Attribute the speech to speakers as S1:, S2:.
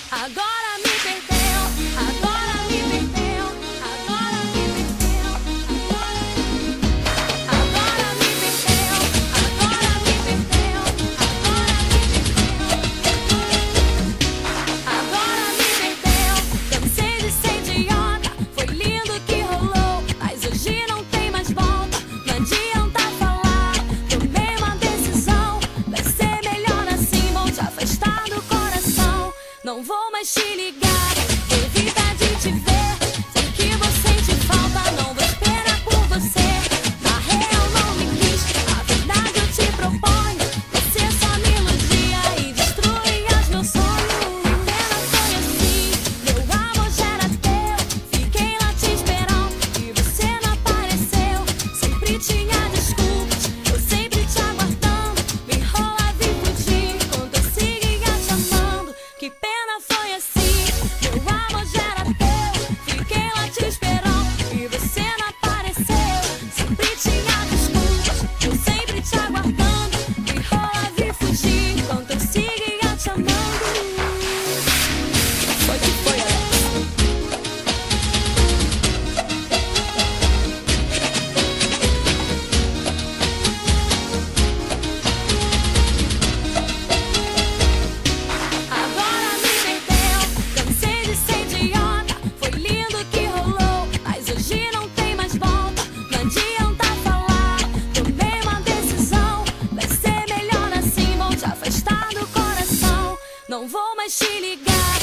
S1: Agora me perdeu, agora me perdeu, agora me perdeu, agora me perdeu, agora me perdeu, agora me perdeu. Cansei de ser idiota, foi lindo o que rolou, mas hoje não tem mais volta, não adianta falar. Tomei uma decisão, vai ser melhor assim, vou te afastar do coração. Não vou mais te ligar, evita de te ver. Sei que vou sentir falta, não vou esperar por você. Na real não me quis, a verdade eu te proponho. Você só me iludia e destruía os meus sonhos. Pena foi assim, meu amor já era teu. Fiquei lá te esperando e você não apareceu. Sempre tinha desculpas, eu sempre te aguardando. Me enrolava e fugia enquanto eu seguia te amando. Que pena foi assim, meu amor já era teu. Fiquei lá te esperando e você não apareceu. Sempre tinha desculpas, eu sempre te aguardando. Me enrolava e fugia enquanto eu seguia te amando. Foi que foi, Alex. Agora me perdeu, cansei de ser idiota, foi lindo o que rolou, mas hoje não tem mais volta, não adianta falar. Tomei uma decisão, vai ser melhor assim, vou te afastar do coração. Não vou mais te ligar,